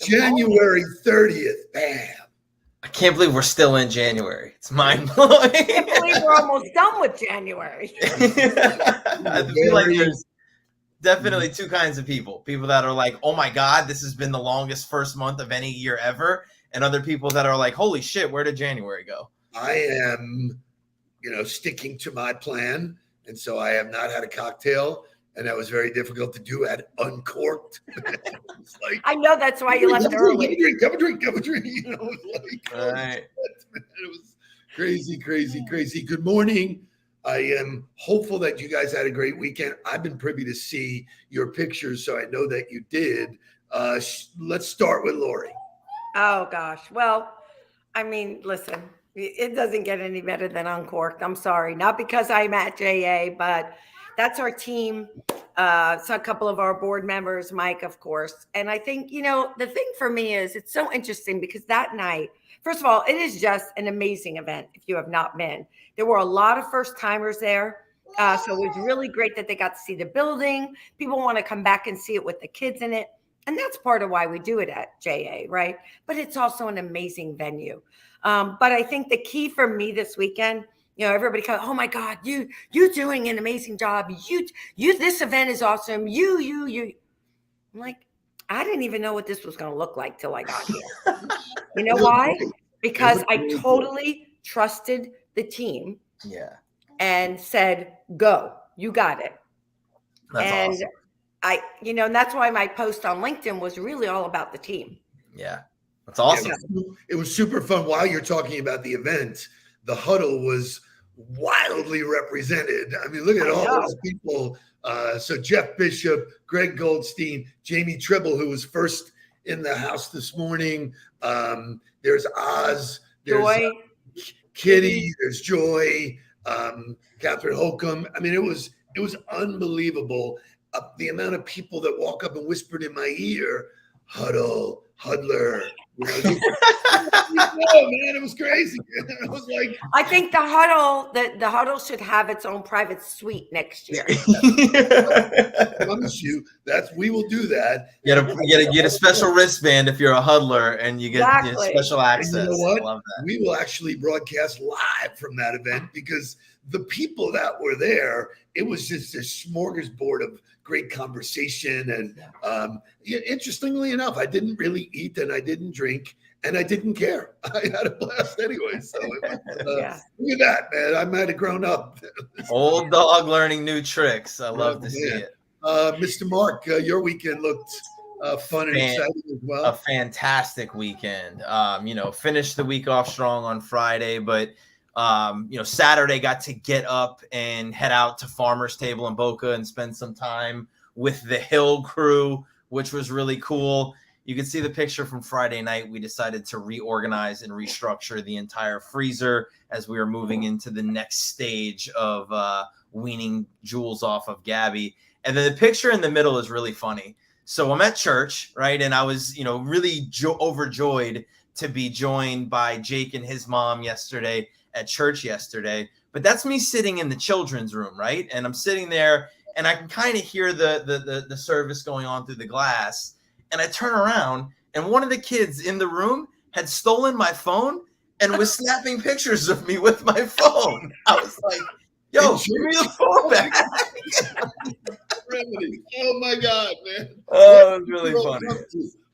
January 30th. Bam. I can't believe we're still in January. It's mind-blowing. I can't believe we're almost done with January. I feel like there's definitely two kinds of people. People that are like, oh my God, this has been the longest first month of any year ever. And other people that are like, holy shit, where did January go? I am, sticking to my plan. And so I have not had a cocktail. And that was very difficult to do at Uncorked. I know that's why you left early. Have a drink. It was crazy. Good morning. I am hopeful that you guys had a great weekend. I've been privy to see your pictures, so I know that you did. Let's start with Lori. Oh, gosh. Well, I mean, listen, it doesn't get any better than Uncorked. I'm sorry. Not because I'm at JA, but that's our team. So a couple of our board members, Mike, of course. And I think, the thing for me is it's so interesting because that night, first of all, it is just an amazing event if you have not been. There were a lot of first timers there. So it was really great that they got to see the building. People want to come back and see it with the kids in it. And that's part of why we do it at JA, right? But it's also an amazing venue. But I think the key for me this weekend, everybody goes, oh my God, you doing an amazing job. You, this event is awesome. You. I'm like, I didn't even know what this was going to look like till I got here. You know why? Because I totally trusted the team. Yeah. And said, go, you got it. That's awesome. And that's why my post on LinkedIn was really all about the team. Yeah. That's awesome. It was super fun. While you're talking about the event, the Huddle was wildly represented. I mean, look at all those people. So Jeff Bishop, Greg Goldstein, Jamie Tribble, who was first in the house this morning. There's Oz. There's Joy. Kitty. There's Joy. Catherine Holcomb. I mean, it was unbelievable. The amount of people that walk up and whispered in my ear, Huddle, Huddler. Man, it was crazy. I was like, I think the Huddle should have its own private suite next year. I promise you we will do that. Get a special wristband if you're a huddler, and you get special access. And you know what? I love that. We will actually broadcast live from that event because the people that were there, it was just a smorgasbord of great conversation. And interestingly enough, I didn't really eat and I didn't drink and I didn't care. I had a blast anyway. So look at that, man. I might have grown up. Old dog learning new tricks. I love to see it. Mr. Mark, your weekend looked fun and exciting as well. A fantastic weekend. Finished the week off strong on Friday, but Saturday got to get up and head out to Farmer's Table in Boca and spend some time with the Hill crew, which was really cool. You can see the picture from Friday night. We decided to reorganize and restructure the entire freezer as we were moving into the next stage of weaning Jules off of Gabby. And then the picture in the middle is really funny. So I'm at church, right? And I was, really overjoyed to be joined by Jake and his mom at church yesterday. But that's me sitting in the children's room, right? And I'm sitting there and I can kind of hear the service going on through the glass. And I turn around and one of the kids in the room had stolen my phone and was snapping pictures of me with my phone. I was like, yo, give me the phone back. Oh my God, man. Oh, it was really funny.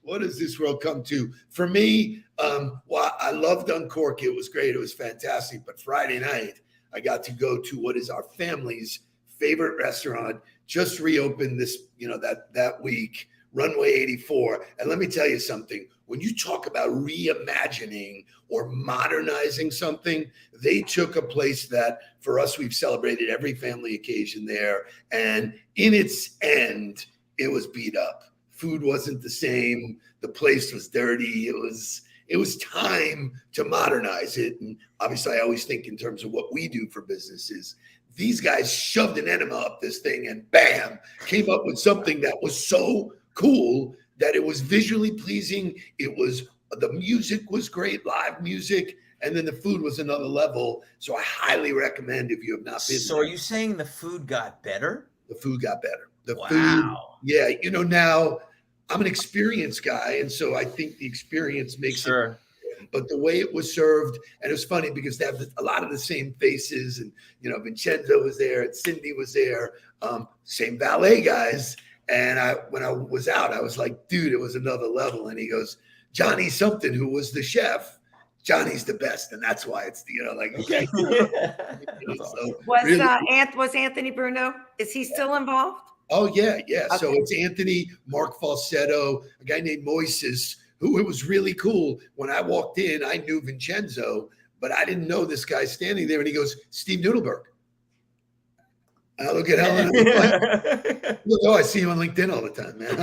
What does this world come to? For me, I loved Uncork. It was great. It was fantastic. But Friday night, I got to go to what is our family's favorite restaurant. Just reopened this, that week, Runway 84. And let me tell you something. When you talk about reimagining or modernizing something, they took a place that for us, we've celebrated every family occasion there. And in its end, it was beat up. Food wasn't the same. The place was dirty. It was time to modernize it. And obviously, I always think in terms of what we do for businesses. These guys shoved an enema up this thing and bam, came up with something that was so cool that it was visually pleasing. The music was great, live music, and then the food was another level. So I highly recommend if you have not been. So are you saying the food got better? The food got better. The wow. food, yeah. Now I'm an experienced guy, and so I think the experience makes Sure. it. But the way it was served, and it was funny because they have a lot of the same faces, and Vincenzo was there, and Cindy was there, same valet guys. And when I was out, I was like, dude, it was another level. And he goes, Johnny something, who was the chef. Johnny's the best, and that's why it's okay. Awesome. Was Anthony Bruno? Is he still involved? Oh yeah. Okay. So it's Anthony, Mark Falsetto, a guy named Moises, who it was really cool. When I walked in, I knew Vincenzo, but I didn't know this guy standing there. And he goes, Steve Nudelberg. I look at Helen. I see you on LinkedIn all the time, man.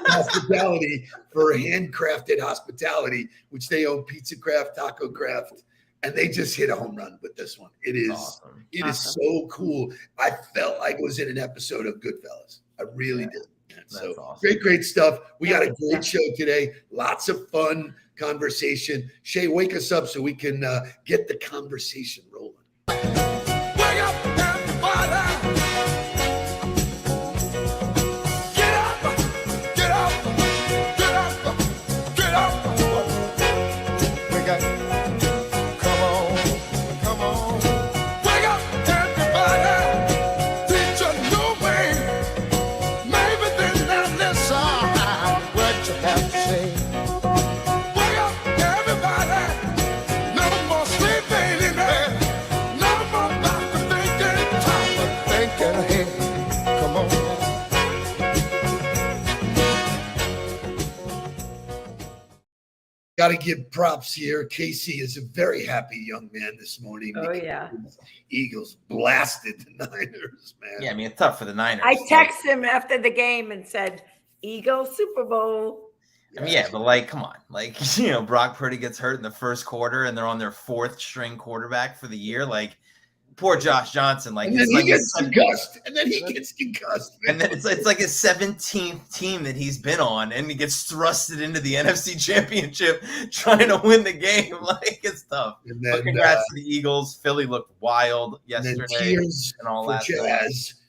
Hospitality for handcrafted hospitality, which they own Pizza Craft, Taco Craft, and they just hit a home run with this one. It is awesome. It is so cool. I felt like it was in an episode of Goodfellas. I really did. So awesome. Great stuff. We got a great show today. Lots of fun conversation. Shay, wake us up so we can get the conversation rolling. Wake up! Got to give props here. Casey is a very happy young man this morning. Oh, yeah. Eagles blasted the Niners, man. Yeah, I mean, it's tough for the Niners. I texted him after the game and said, Eagles Super Bowl. I mean, yeah, but come on. Brock Purdy gets hurt in the first quarter and they're on their fourth string quarterback for the year. Poor Josh Johnson. And then he gets concussed. And then it's like his 17th team that he's been on, and he gets thrusted into the NFC Championship trying to win the game. It's tough. And then, but congrats to the Eagles. Philly looked wild yesterday. And all that.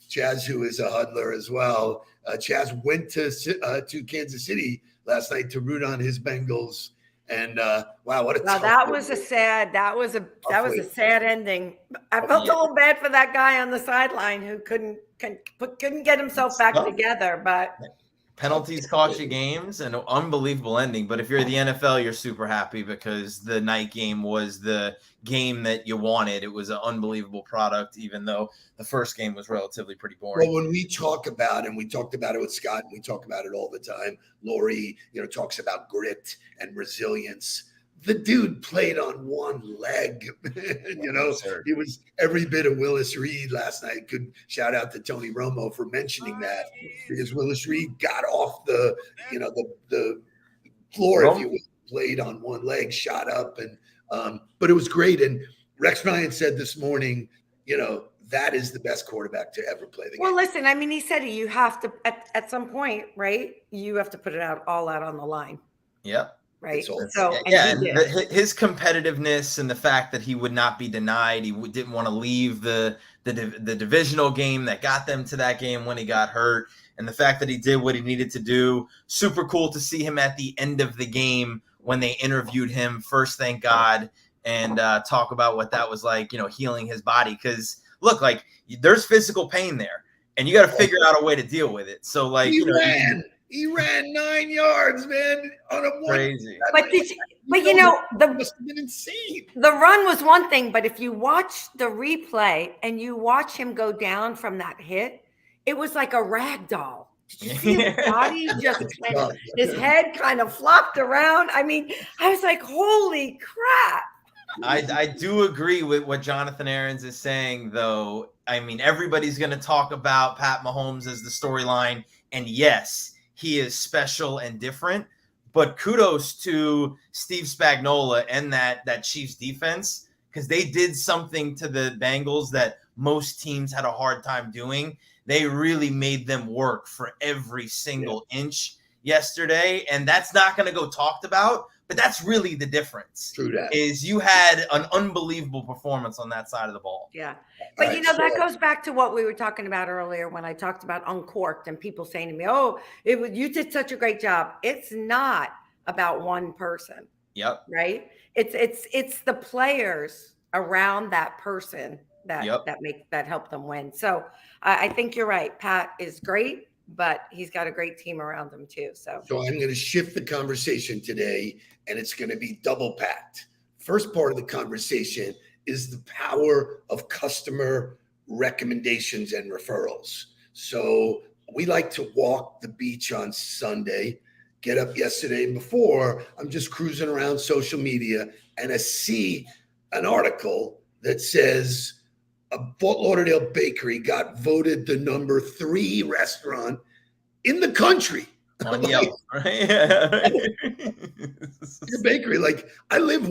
Chaz, who is a huddler as well. Chaz went to Kansas City last night to root on his Bengals. And that was a sad ending. I felt a little bad for that guy on the sideline who couldn't get himself back together. But penalties cost you games, and an unbelievable ending. But if you're the NFL, you're super happy because the night game was the game that you wanted. It was an unbelievable product, even though the first game was relatively pretty boring. Well, when we talk about, and we talked about it with Scott, and we talk about it all the time, Lori, talks about grit and resilience. The dude played on one leg. He was every bit of Willis Reed last night. Good shout out to Tony Romo for mentioning that, because Willis Reed got off the floor, if you will, played on one leg, shot up, and but it was great. And Rex Ryan said this morning, that is the best quarterback to ever play the game. Well, listen, I mean, he said you have to at some point, right? You have to put it all out on the line. Yep. Right. So his competitiveness and the fact that he would not be denied, he didn't want to leave the divisional game that got them to that game when he got hurt, and the fact that he did what he needed to do. Super cool to see him at the end of the game when they interviewed him first, thank God, and talk about what that was like, healing his body. Because look, there's physical pain there, and you got to figure out a way to deal with it. So he ran 9 yards, man, on a crazy. But that must have been insane. The run was one thing, but if you watch the replay and you watch him go down from that hit, it was like a rag doll. Did you see his body his head kind of flopped around? I mean, I was like, holy crap. I do agree with what Jonathan Aarons is saying, though. I mean, everybody's going to talk about Pat Mahomes as the storyline, and yes, he is special and different, but kudos to Steve Spagnuolo and that Chiefs defense, because they did something to the Bengals that most teams had a hard time doing. They really made them work for every single inch yesterday, and that's not going to go talked about, But that's really the difference. True that. Is you had an unbelievable performance on that side of the ball. Yeah. But Right, that goes back to what we were talking about earlier when I talked about Uncorked and people saying to me, "Oh, you did such a great job." It's not about one person. Yep. Right? It's the players around that person that help them win. So I think you're right. Pat is great, but he's got a great team around him too. So I'm going to shift the conversation today, and it's going to be double packed. First part of the conversation is the power of customer recommendations and referrals. So we like to walk the beach on Sunday, get up yesterday, and before I'm just cruising around social media, and I see an article that says a Fort Lauderdale bakery got voted the number 3 restaurant in the country. On Yelp, right? Your bakery, like I live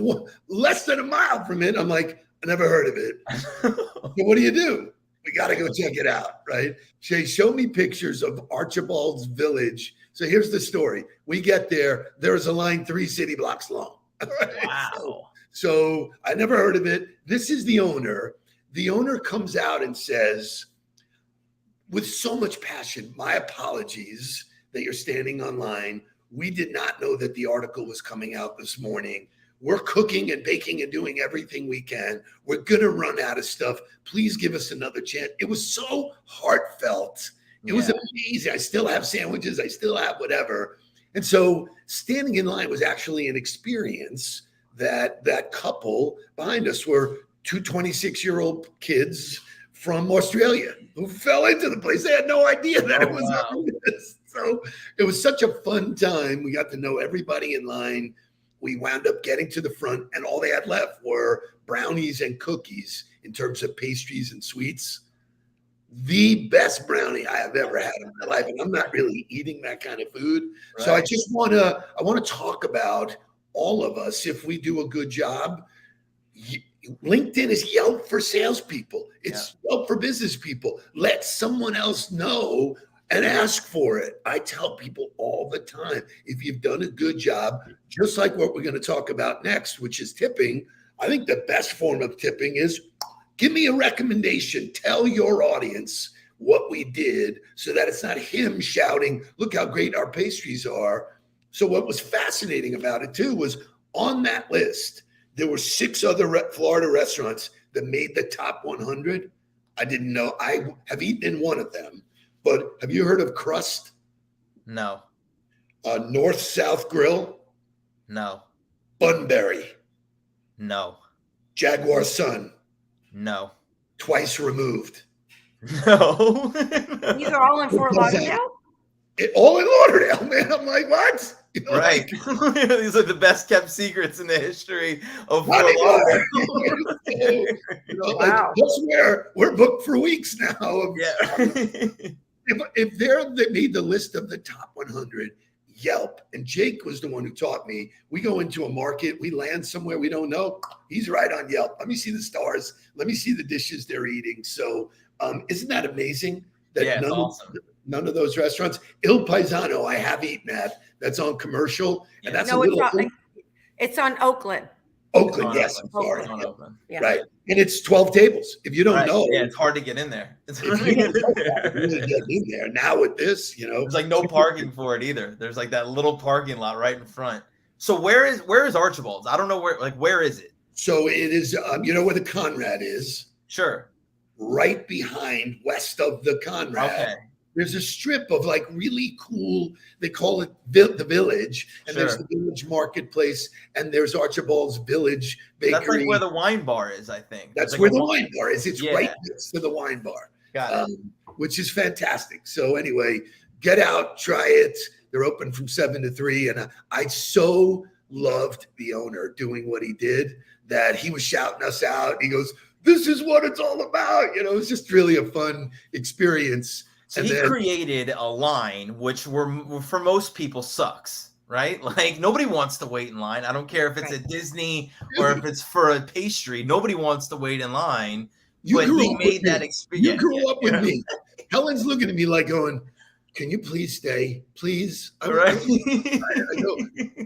less than a mile from it. I'm like, I never heard of it. So what do? We got to go check it out, right? Shay, show me pictures of Archibald's Village. So here's the story. We get there. There's a line 3 city blocks long. Right? Wow. So I never heard of it. This is the owner. The owner comes out and says, with so much passion, my apologies that you're standing online. We did not know that the article was coming out this morning. We're cooking and baking and doing everything we can. We're going to run out of stuff. Please give us another chance. It was so heartfelt. It was amazing. I still have sandwiches. I still have whatever. And so standing in line was actually an experience that couple behind us were 2 26-year-old kids from Australia who fell into the place. They had no idea that it was on this. So it was such a fun time. We got to know everybody in line. We wound up getting to the front, and all they had left were brownies and cookies in terms of pastries and sweets. The best brownie I have ever had in my life, and I'm not really eating that kind of food. Right. So I just want to talk about all of us. If we do a good job, LinkedIn is Yelp for salespeople. It's Yelp for business people. Let someone else know and ask for it. I tell people all the time, if you've done a good job, just like what we're going to talk about next, which is tipping, I think the best form of tipping is give me a recommendation. Tell your audience what we did so that it's not him shouting, look how great our pastries are. So what was fascinating about it too was on that list, there were 6 other Florida restaurants that made the top 100. I didn't know. I have eaten in one of them. But have you heard of Crust? No. North-South Grill? No. Bunbury? No. Jaguar Sun? No. Twice Removed? No. These are all in Fort Lauderdale? All in Lauderdale, man. I'm like, what? You know, right. Like, these are the best kept secrets in the history of Fort Lauderdale. Wow. That's where we're booked for weeks now. If they made the list of the top 100, Yelp, and Jake was the one who taught me. We go into a market, we land somewhere we don't know. He's right on Yelp. Let me see the stars. Let me see the dishes they're eating. So isn't that amazing? That none of those restaurants. Il Paisano, I have eaten at. That's on Commercial, and that's it's on Oakland. Oakland, yes. I'm sorry. Oakland. Yeah. Right, and it's 12 tables. If you don't know, it's hard to get in there. It's really get in there. Now with this, there's like no parking for it either. There's like that little parking lot right in front. So where is Archibald's? I don't know where is it? So it is. You know where the Conrad is? Sure. Right behind, west of the Conrad. Okay. There's a strip of like really cool, they call it the Village, and there's the Village Marketplace, and there's Archibald's Village Bakery. That's like where the wine bar is, I think. That's like where the wine bar is. It's right next to the wine bar, which is fantastic. So anyway, get out, try it. They're open from 7 to 3, and I so loved the owner doing what he did that he was shouting us out. He goes, "This is what it's all about." It was just really a fun experience. So he created a line which for most people sucks, right? Like nobody wants to wait in line. I don't care if it's at Disney or if it's for a pastry. Nobody wants to wait in line. But he made that experience. You grew up with me. Helen's looking at me like going, can you please stay? Please. Right. I go,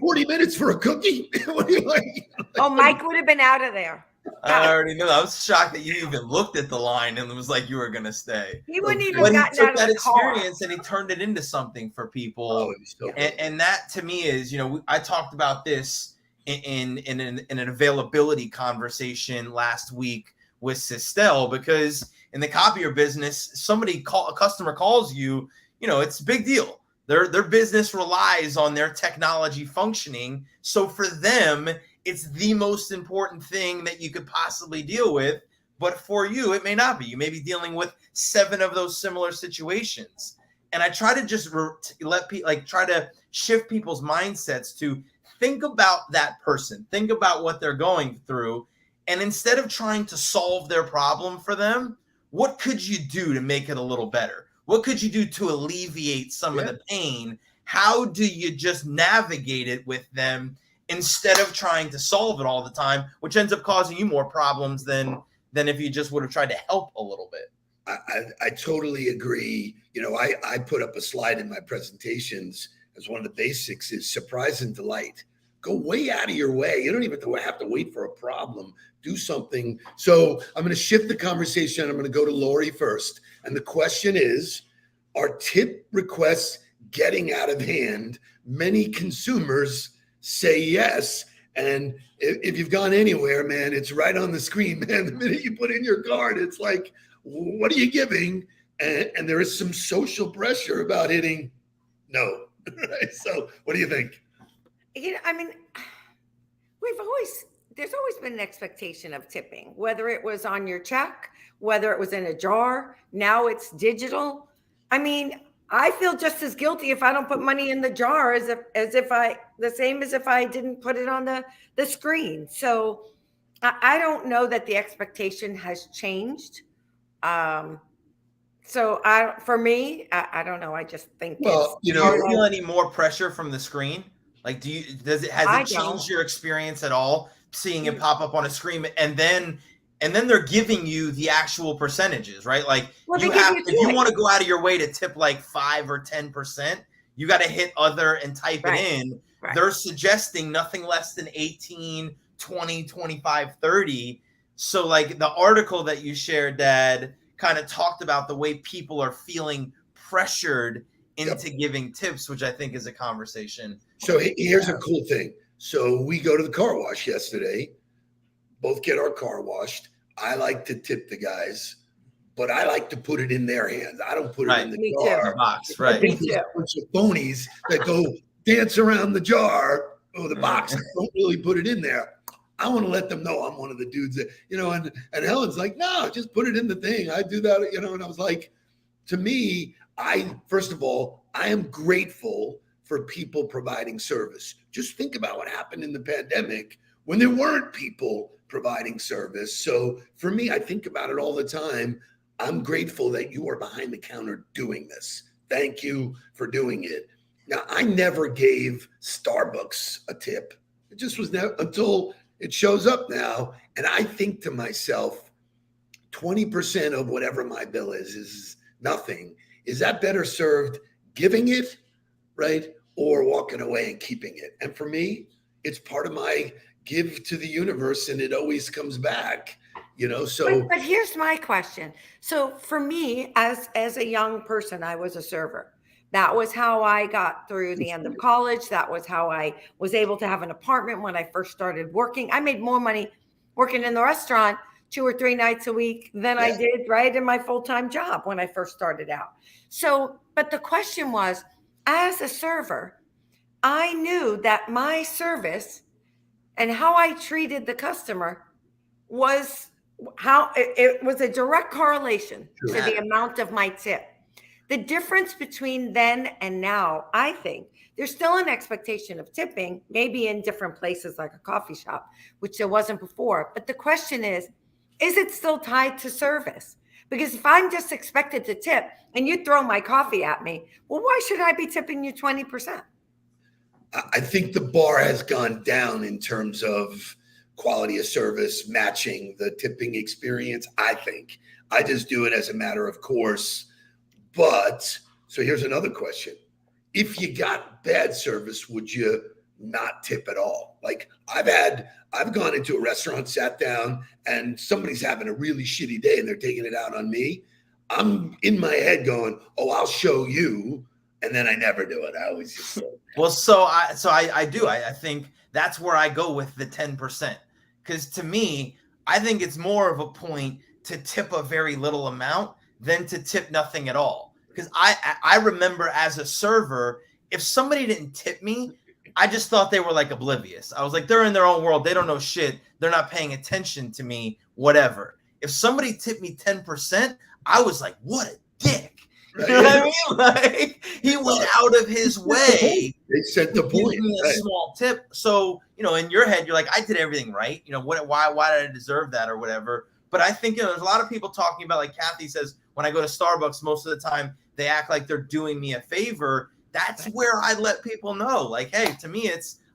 40 minutes for a cookie? What do you like? Oh, Mike would have been out of there. I already knew. I was shocked that you even looked at the line and it was like you were going to stay. He wouldn't even But he gotten took out of that the car. experience and he turned it into something for people. Oh, it was so good. And that to me is, I talked about this in an availability conversation last week with Sistel, because in the copier business, a customer calls you, it's a big deal. Their business relies on their technology functioning. So for them, it's the most important thing that you could possibly deal with. But for you, it may not be. You may be dealing with 7 of those similar situations. And I try to just try to shift people's mindsets to think about that person, think about what they're going through. And instead of trying to solve their problem for them, what could you do to make it a little better? What could you do to alleviate some of the pain? How do you just navigate it with them instead of trying to solve it all the time, which ends up causing you more problems than if you just would have tried to help a little bit? I totally agree. I put up a slide in my presentations as one of the basics is surprise and delight. Go way out of your way. You don't even have to wait for a problem. Do something. So I'm going to shift the conversation. I'm going to go to Lori first. And the question is, are tip requests getting out of hand? Many consumers say yes. And if you've gone anywhere, man, it's right on the screen, man. The minute you put in your card, it's like, what are you giving? And there is some social pressure about hitting no. So what do you think? There's always been an expectation of tipping, whether it was on your check, whether it was in a jar. Now it's digital. I feel just as guilty if I don't put money in the jar the same as if I didn't put it on the screen. So I don't know that the expectation has changed. So for me, I don't know. I just think do you feel any more pressure from the screen? Like, has it changed your experience at all? Seeing it pop up on a screen and then they're giving you the actual percentages, right? Like if you want to go out of your way to tip like 5 or 10%, you got to hit other and type it in. Right. They're suggesting nothing less than 18, 20, 25, 30. So like the article that you shared, Dad, kind of talked about the way people are feeling pressured into giving tips, which I think is a conversation. So here's a cool thing. So we go to the car wash yesterday, both get our car washed. I like to tip the guys, but I like to put it in their hands. I don't put it in the jar. Box, right. There's a bunch of phonies that go dance around the jar or the box and don't really put it in there. I want to let them know I'm one of the dudes that, and Helen's like, no, just put it in the thing. I do that, and I was like, to me, first of all, I am grateful for people providing service. Just think about what happened in the pandemic when there weren't people providing service. So for me, I think about it all the time. I'm grateful that you are behind the counter doing this. Thank you for doing it. Now, I never gave Starbucks a tip. It just was never until it shows up now. And I think to myself, 20% of whatever my bill is nothing. Is that better served giving it, right? Or walking away and keeping it? And for me, it's part of my give to the universe and it always comes back, so. But here's my question. So for me, as a young person, I was a server. That was how I got through the end of college. That was how I was able to have an apartment when I first started working. I made more money working in the restaurant 2 or 3 nights a week than I did right in my full-time job when I first started out. So, but the question was, as a server, I knew that my service and how I treated the customer was how it was a direct correlation to the amount of my tip. The difference between then and now, I think there's still an expectation of tipping, maybe in different places like a coffee shop, which there wasn't before. But the question is it still tied to service? Because if I'm just expected to tip and you throw my coffee at me, well, why should I be tipping you 20%? I think the bar has gone down in terms of quality of service, matching the tipping experience. I think I just do it as a matter of course. But So here's another question. If you got bad service, would you not tip at all? Like I've gone into a restaurant, sat down, and somebody's having a really shitty day and they're taking it out on me. I'm in my head going, oh, I'll show you. And then I never do it. I always just well, so I do. I think that's where I go with the 10%. Because to me, I think it's more of a point to tip a very little amount than to tip nothing at all. Because I remember as a server, if somebody didn't tip me, I just thought they were like oblivious. I was like, they're in their own world. They don't know shit. They're not paying attention to me, whatever. If somebody tipped me 10%, I was like, what a dick. You know what I mean? Like, he went out of his way. They set the point. Give me a small tip. So, in your head, you're like, I did everything right. Why did I deserve that or whatever? But I think, there's a lot of people talking about, like Kathy says, when I go to Starbucks, most of the time they act like they're doing me a favor. That's where I let people know, like, hey, to me,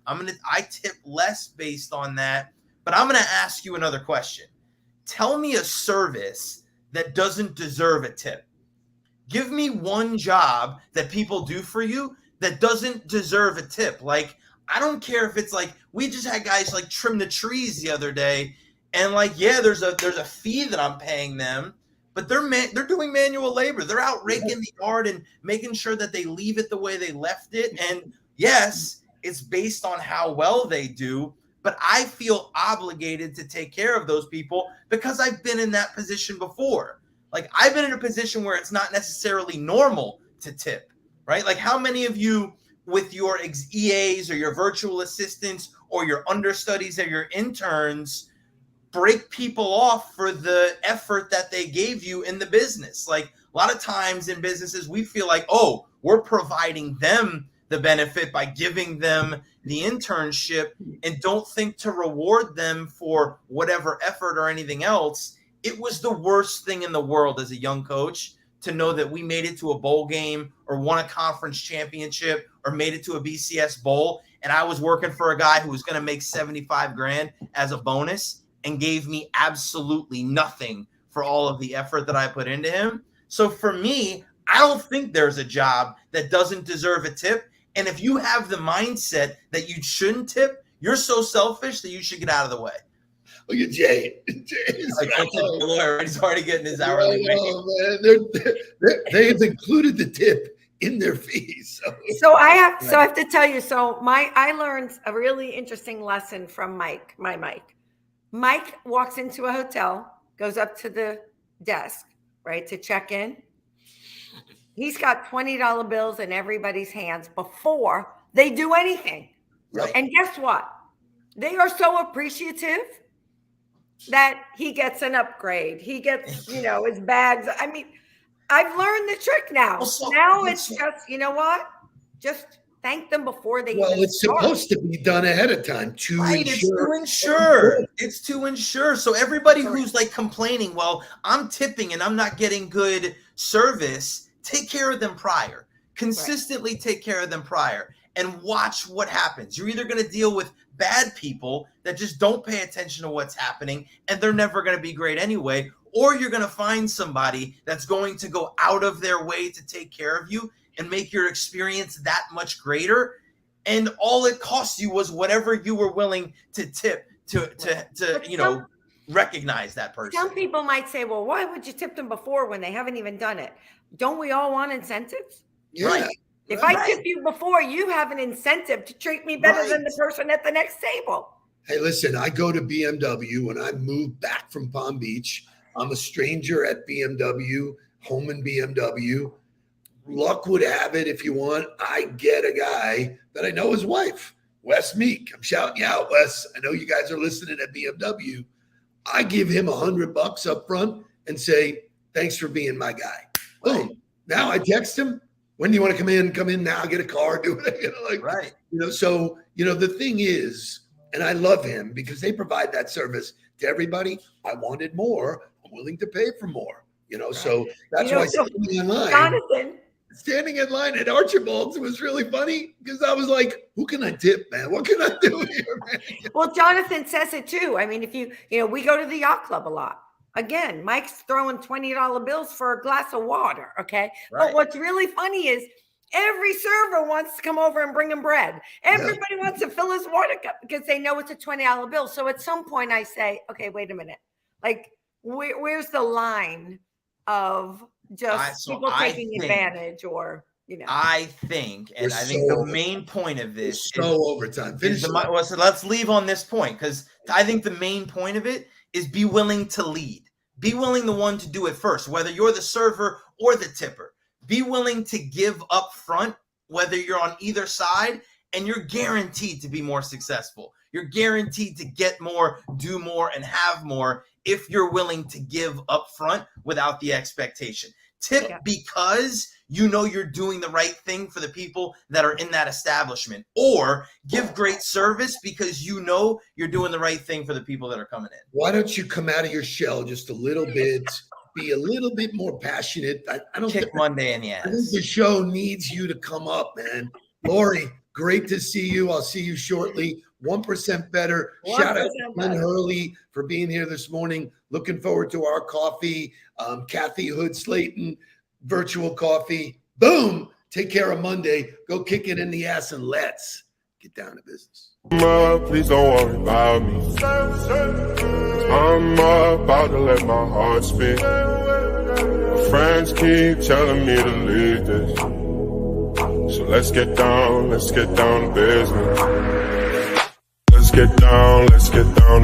I tip less based on that. But I'm going to ask you another question. Tell me a service that doesn't deserve a tip. Give me one job that people do for you that doesn't deserve a tip. Like, I don't care if it's like, we just had guys like trim the trees the other day, and like, yeah, there's a fee that I'm paying them, but they're doing manual labor. They're out raking the yard and making sure that they leave it the way they left it. And yes, it's based on how well they do, but I feel obligated to take care of those people because I've been in that position before. Like, I've been in a position where it's not necessarily normal to tip, right? Like, how many of you with your EAs or your virtual assistants or your understudies or your interns break people off for the effort that they gave you in the business? Like, a lot of times in businesses, we feel like, oh, we're providing them the benefit by giving them the internship and don't think to reward them for whatever effort or anything else. It was the worst thing in the world as a young coach to know that we made it to a bowl game or won a conference championship or made it to a BCS bowl. And I was working for a guy who was going to make 75 grand as a bonus and gave me absolutely nothing for all of the effort that I put into him. So for me, I don't think there's a job that doesn't deserve a tip. And if you have the mindset that you shouldn't tip, you're so selfish that you should get out of the way. Look at Jay. He's already getting his hourly wage. They've included the tip in their fees. So I have to tell you. So I learned a really interesting lesson from Mike. Mike walks into a hotel, goes up to the desk, right, to check in. He's got $20 bills in everybody's hands before they do anything. Right. And guess what? They are so appreciative that he gets an upgrade. He gets, his bags. I mean, I've learned the trick now. It's just, you know what? Just thank them before they even it's start. Supposed to be done ahead of time to ensure. It's to ensure. So everybody who's like complaining, well, I'm tipping and I'm not getting good service, take care of them prior. Consistently take care of them prior and watch what happens. You're either going to deal with bad people that just don't pay attention to what's happening and they're never going to be great anyway, or you're going to find somebody that's going to go out of their way to take care of you and make your experience that much greater. And all it cost you was whatever you were willing to tip to recognize that person. Some people might say, well, why would you tip them before when they haven't even done it? Don't we all want incentives? Yeah. Right. If I tip you before, you have an incentive to treat me better than the person at the next table. Hey, listen, I go to BMW when I moved back from Palm Beach. I'm a stranger at BMW, home in BMW. Luck would have it, if you want, I get a guy that I know his wife, Wes Meek. I'm shouting you out, Wes. I know you guys are listening at BMW. I give him $100 up front and say, thanks for being my guy. Boom. Now I text him. When do you want to come in? Come in now, get a car, do it. Right. So, the thing is, and I love him because they provide that service to everybody. I wanted more. I'm willing to pay for more, so that's why standing in line at Archibald's was really funny because I was like, who can I tip, man? What can I do here, man? Well, Jonathan says it too. I mean, if we go to the yacht club a lot. Again, Mike's throwing $20 bills for a glass of water. Okay. Right. But what's really funny is every server wants to come over and bring him bread. Everybody wants to fill his water cup because they know it's a $20 bill. So at some point I say, okay, wait a minute. Like, where's the line of just people taking advantage or, I think the main point of this is overtime. So let's leave on this point, because I think the main point of it is be willing to lead. Be willing the one to do it first, whether you're the server or the tipper. Be willing to give up front, whether you're on either side, and you're guaranteed to be more successful. You're guaranteed to get more, do more, and have more if you're willing to give up front without the expectation. Tip because you know you're doing the right thing for the people that are in that establishment, or give great service because you know you're doing the right thing for the people that are coming in. Why don't you come out of your shell just a little bit, be a little bit more passionate? I don't kick Monday in the ass. I think the show needs you to come up, man. Lori, great to see you. I'll see you shortly. 1% better. Shout out to Glenn Hurley for being here this morning. Looking forward to our coffee. Kathy Hood Slayton, virtual coffee. Boom. Take care of Monday. Go kick it in the ass and let's get down to business. Please don't worry about me. I'm about to let my heart speak. My friends keep telling me to leave this. So let's get down to business. Let's get down